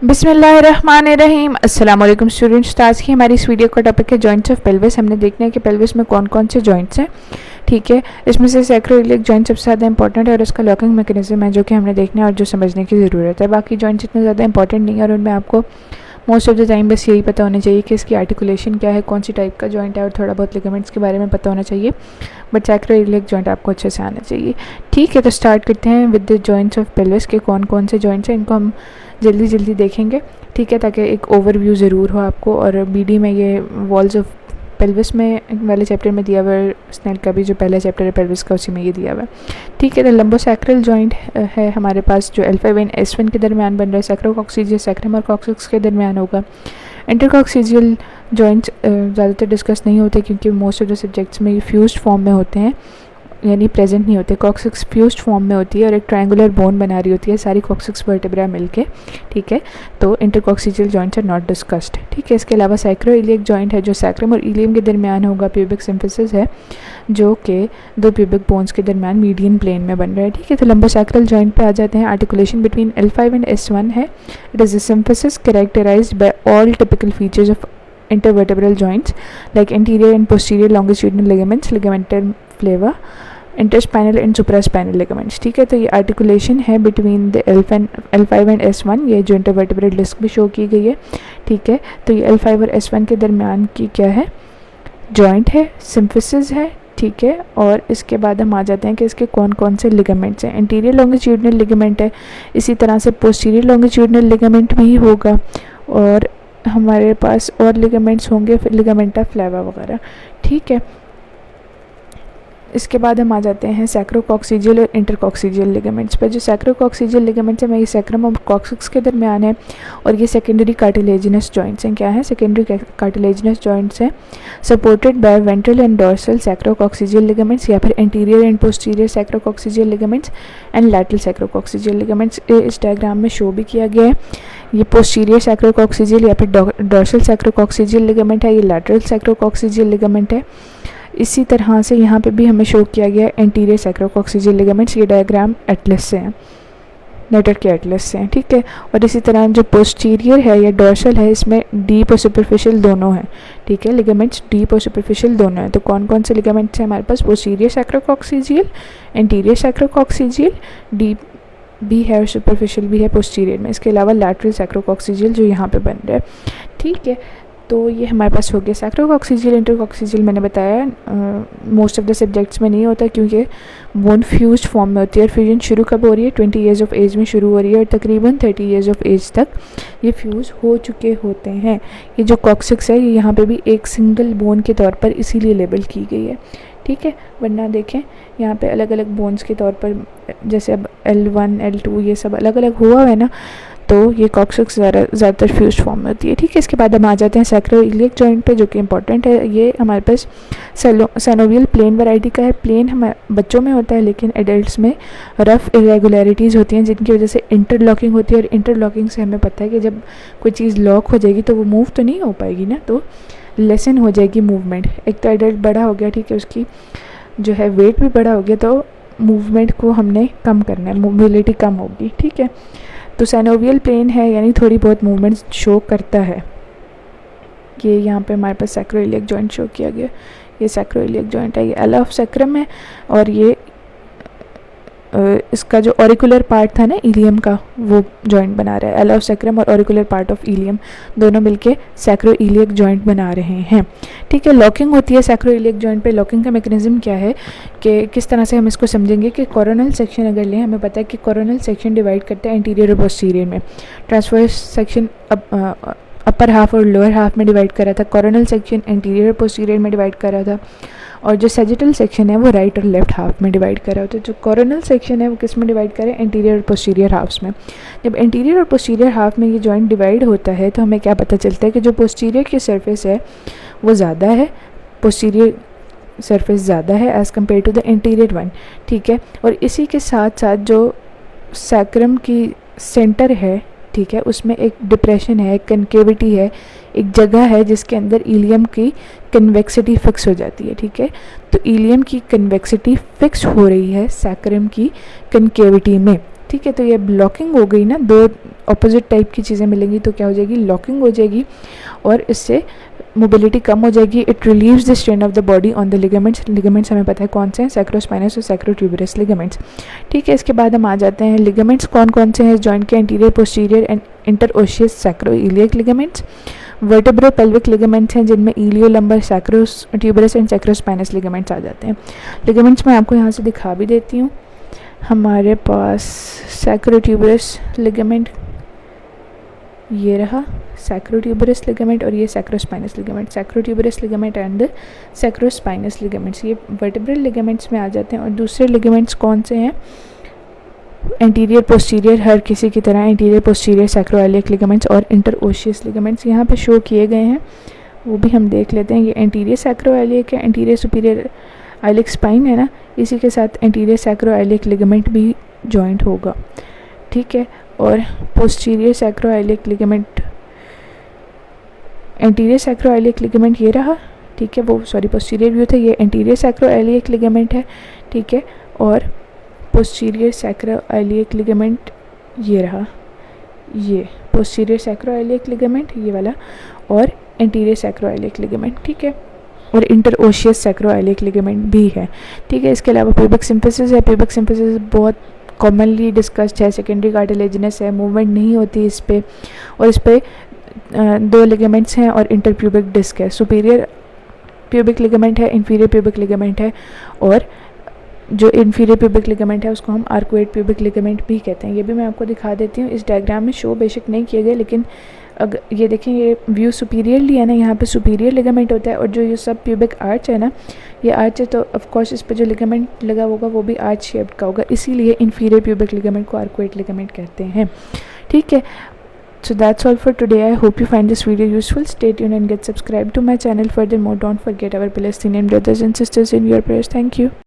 बिस्मिल्लाहिर्रहमानिर्रहीम। अस्सलाम वालेकुम स्टूडेंट्स। आज की हमारी इस वीडियो का टॉपिक है जॉइंट्स ऑफ पेल्विस। हमने देखना है कि पेल्विस में कौन कौन से जॉइंट्स हैं। ठीक है, इसमें से सैक्रोइलियक जॉइंट सबसे ज़्यादा इंपॉर्टेंट है और इसका लॉकिंग मैकेनिज्म है जो कि हमने देखना है और जो समझने की ज़रूरत है। बाकी जॉइंट्स इतने ज़्यादा इंपॉर्टेंट नहीं है और उनमें आपको मोस्ट ऑफ द टाइम बस यही पता होना चाहिए कि इसकी आर्टिकुलेशन क्या है, कौन सी टाइप का जॉइंट है और थोड़ा बहुत लिगामेंट्स के बारे में पता होना चाहिए। बट सैक्रोइलियक जॉइंट आपको अच्छे से आना चाहिए। ठीक है, तो स्टार्ट करते हैं with the joints of pelvis के कौन कौन से जॉइंट्स हैं। इनको हम जल्दी जल्दी देखेंगे, ठीक है, ताकि एक ओवरव्यू ज़रूर हो आपको। और बीडी में ये वॉल्स ऑफ पेल्विस में वाले चैप्टर में दिया हुआ है, स्नेल का भी जो पहला चैप्टर है पेल्विस का उसी में ये दिया हुआ है। ठीक है, तो लंबोसैक्रल जॉइंट है हमारे पास जो L5 एंड S1 के दरमियान बन रहा है। सैक्रोकॉक्सिजियल सैक्रम और कॉक्सिक्स के दरमियान होगा। इंटरकॉक्सिजियल जॉइंट्स ज़्यादातर डिस्कस नहीं होते क्योंकि मोस्ट ऑफ द सब्जेक्ट्स में ये फ्यूज्ड फॉर्म में होते हैं, यानी प्रेजेंट नहीं होते। कॉक्सिक्स फ्यूज्ड फॉर्म में होती है और एक ट्रायंगुलर बोन बना रही होती है सारी कॉक्सिक्स वर्टेब्रा मिलके। ठीक है, तो इंटरकॉक्सिजियल जॉइंट्स आर नॉट डिस्कस्ड। ठीक है, इसके अलावा सैक्रोइलियक जॉइंट है जो सैक्रम और इलियम के दरमियान होगा। प्यूबिक सिम्फिसिस है जो कि दो प्यूबिक बोन्स के दरमियान मीडियन प्लेन में बन रहा है। ठीक है, तो लंबोसैक्रल जॉइंट पे आ जाते हैं। Articulation between L5 and S1 है। It is a symphysis characterized by all typical features of intervertebral joints like anterior and posterior longitudinal ligaments, ligamental flava, interspinal and supraspinal ligaments. ठीक है, तो ये articulation है between the L5 and S1, ये जो intervertebral disc भी show की गई है। ठीक है, तो ये L5 और S1 के दरमियान की क्या है, जॉइंट है, सिम्फिसिस है। ठीक है, और इसके बाद हम आ जाते हैं कि इसके कौन कौन से लिगामेंट्स हैं। इंटीरियर लॉन्गिट्यूडिनल लिगामेंट है, इसी तरह से पोस्टीरियर लॉन्गिट्यूडिनल लिगामेंट भी होगा और हमारे पास और लिगामेंट्स होंगे, फिर लिगामेंटा फ्लेवा वगैरह। ठीक है, इसके बाद हम आ जाते हैं सैक्रोकॉक्सिजियल और इंटरकॉक्सिजियल लिगामेंट्स पर। जो सैक्रोकॉक्सिजियल लिगामेंट्स है ये सैक्रम और कॉक्सिक्स के दरमियान है और ये सेकेंडरी कार्टिलेजिनस जॉइंट्स हैं। क्या है, सेकेंडरी कार्टिलेजिनस जॉइंट्स हैं supported by ventral and dorsal sacrococcygeal ligaments या फिर anterior and posterior sacrococcygeal ligaments and lateral sacrococcygeal ligaments. इस डायग्राम में शो भी किया गया है। ये पोस्टीरियर सैक्रोकॉक्सिजियल या फिर डॉर्सल सैक्रोकॉक्सिजियल लिगामेंट है, ये लैटरल सैक्रोकॉक्सिजियल लिगामेंट है। इसी तरह से यहाँ पे भी हमें शो किया गया है एंटीरियर सैक्रोकॉक्सिजियल लिगामेंट्स। ये डायग्राम एटलस से हैं, नेटर के एटलस से हैं। ठीक है, और इसी तरह जो पोस्टीरियर है या डॉर्सल है इसमें डीप और सुपरफिशियल दोनों हैं। ठीक है, लिगामेंट्स डीप और सुपरफिशियल दोनों हैं। तो कौन कौन से लिगामेंट्स हैं हमारे पास, पोस्टीरियर सैक्रोकॉक्सिजियल, एंटीरियर सैक्रोकॉक्सिजियल, डीप भी है और सुपरफिशियल भी है पोस्टीरियर में। इसके अलावा लैटरल सैक्रोकॉक्सिजियल जो यहाँ पे बन रहा है। ठीक है, तो ये हमारे पास हो गया सैक्रोकॉक्सिजियल। इंटरकॉक्सिजियल मैंने बताया मोस्ट ऑफ द सब्जेक्ट्स में नहीं होता क्योंकि बोन फ्यूज्ड फॉर्म में होती है और फ्यूजन शुरू कब हो रही है, 20 ईयर्स ऑफ एज में शुरू हो रही है और तकरीबन 30 ईयर्स ऑफ एज तक ये फ्यूज़ हो चुके होते हैं। ये जो कॉक्सिक्स है ये यहाँ पे भी एक सिंगल बोन के तौर पर इसीलिए लेबल की गई है। ठीक है, वरना देखें यहाँ पे अलग अलग बोन्स के तौर पर, जैसे अब L1 L2 ये सब अलग अलग हुआ है ना, तो ये कॉक्सिक्स ज़्यादातर फ्यूज्ड फॉर्म में होती है। ठीक है, इसके बाद हम आ जाते हैं सैक्रोइलियक जॉइंट पे जो कि इंपॉर्टेंट है। ये हमारे पास सेनोवियल प्लेन वैरायटी का है। प्लेन हमारे बच्चों में होता है लेकिन एडल्ट्स में रफ़ इरेगुलरिटीज़ होती हैं जिनकी वजह से इंटरलॉकिंग होती है और इंटरलॉकिंग से हमें पता है कि जब कोई चीज़ लॉक हो जाएगी तो वो मूव तो नहीं हो पाएगी ना, तो लेसन हो जाएगी मूवमेंट। एक तो एडल्ट बड़ा हो गया, ठीक है, उसकी जो है वेट भी बड़ा हो गया तो मूवमेंट को हमने कम करना है, मोबिलिटी कम होगी। ठीक है, तो सेनोवियल प्लेन है यानी थोड़ी बहुत मूवमेंट शो करता है। ये यहाँ पे हमारे पास सैक्रोइलियक जॉइंट शो किया गया। ये सैक्रोइलियक जॉइंट है, ये एला ऑफ सैक्रम है और ये इसका जो ऑरिकुलर पार्ट था ना इलियम का वो जॉइंट बना रहा है। एला ऑफ सैक्रम और ऑरिकुलर पार्ट ऑफ इलियम दोनों मिलके सैक्रोइलियक जॉइंट बना रहे हैं। ठीक है, लॉकिंग होती है सैक्रोइलियक जॉइंट पे। लॉकिंग का मैकेनिज्म क्या है कि किस तरह से हम इसको समझेंगे कि कोरोनल सेक्शन अगर लें, हमें पता है कि कोरोनल सेक्शन डिवाइड करते हैं इंटीरियर और पोस्टीरियर में। ट्रांसवर्स सेक्शन अपर हाफ और लोअर हाफ में डिवाइड कर रहा था। कोरोनल सेक्शन इंटीरियर और पोस्टीरियर में डिवाइड कर रहा था और जो सैजिटल सेक्शन है वो राइट और लेफ्ट हाफ में डिवाइड कर रहा होता है। जो कोरोनल सेक्शन है वो किस में डिवाइड करें, इंटीरियर और पोस्टीरियर हाफ्स में। जब इंटीरियर और पोस्टीरियर हाफ में ये जॉइंट डिवाइड होता है तो हमें क्या पता चलता है कि जो पोस्टीरियर की सरफेस है वो ज़्यादा है, पोस्टीरियर सरफेस ज़्यादा है as compared to the anterior one. ठीक है, और इसी के साथ साथ जो सैक्रम की सेंटर है, ठीक है, उसमें एक डिप्रेशन है, एक कनकेविटी है, एक जगह है जिसके अंदर इलियम की कन्वेक्सिटी फिक्स हो जाती है। ठीक है, तो इलियम की कन्वेक्सिटी फिक्स हो रही है सैक्रम की कनकेविटी में। ठीक है, तो ये ब्लॉकिंग हो गई ना, दो ऑपोजिट टाइप की चीज़ें मिलेंगी तो क्या हो जाएगी, लॉकिंग हो जाएगी और इससे मोबिलिटी कम हो जाएगी। It relieves the strain of the body on the ligaments. Ligaments हमें पता है कौन से हैं, सैक्रोस्पाइनस और सैक्रोट्यूबरस लिगामेंट्स। ठीक है, इसके बाद हम आ जाते हैं लिगामेंट्स कौन कौन से हैं जॉइंट के, anterior posterior and interosseous sacroiliac ligaments. Vertebropelvic ligaments हैं जिनमें iliolumbar, sacrotuberous and sacrospinous ligaments आ जाते हैं। लिगामेंट्स मैं आपको यहाँ से दिखा भी देती हूँ। हमारे पास सैक्रोट्यूबरस लिगामेंट ये रहा, सैक्रोट्यूबरस लिगामेंट, और ये sacrospinous ligament, sacrotuberous ligament and sacrospinous ligaments, ये वर्टेब्रल लिगामेंट्स में आ जाते हैं। और दूसरे लिगामेंट्स कौन से हैं, एंटीरियर पोस्टीरियर, हर किसी की तरह एंटीरियर पोस्टीरियर सैक्रोइलियक लिगामेंट्स और इंटरओशियस लिगामेंट्स यहाँ पे शो किए गए हैं, वो भी हम देख लेते हैं। ये एंटीरियर सैक्रोइलियक है, एंटीरियर सुपीरियर आइलिक स्पाइन है ना, इसी के साथ एंटीरियर सैक्रोइलियक लिगामेंट भी जॉइंट होगा। ठीक है, और posterior sacroiliac ligament, anterior sacroiliac ligament ये रहा। ठीक है, वो सॉरी पोस्टीरियर व्यू था, ये एंटीरियर सैक्रोइलियक लिगामेंट है। ठीक है, और पोस्टीरियर सैक्रोइलियक लिगामेंट ये रहा, ये पोस्टीरियर सैक्रोइलियक लिगामेंट ये वाला, और एंटीरियर सैक्रोइलियक लिगामेंट। ठीक है, और इंटरओशियस सैक्रोइलियक लिगामेंट भी है। ठीक है, इसके अलावा प्यूबिक सिम्फिसिस है। प्यूबिक सिम्फिसिस बहुत कॉमनली डिस्कस्ड है, सेकेंडरी कार्टिलेजिनस है, मूवमेंट नहीं होती इस पर, और इस पर दो लिगामेंट्स हैं और इंटरप्यूबिक डिस्क है। सुपीरियर प्यूबिक लिगामेंट है, इंफीरियर प्यूबिक लिगामेंट है, और जो इंफीरियर प्यूबिक लिगामेंट है उसको हम आर्कुएट प्यूबिक लिगामेंट भी कहते हैं। ये भी मैं आपको दिखा देती हूँ, इस डायग्राम में शो बेशक नहीं किए गए, लेकिन अगर ये देखें ये व्यू सुपीरियरली है ना, यहाँ पे सुपीरियर लिगामेंट होता है, और जो ये सब प्यूबिक आर्च है ना, ये आर्च है, तो ऑफ कोर्स इस पर जो लिगामेंट लगा होगा वो भी आर्च शेप्ड का होगा, इसीलिए इंफीरियर प्यूबिक लिगामेंट को आर्कुएट लिगामेंट कहते हैं। ठीक है, so that's all for today. I hope you find this video useful. Stay tuned and get subscribed to my channel. Furthermore, don't forget our Palestinian brothers and sisters in your prayers. Thank you.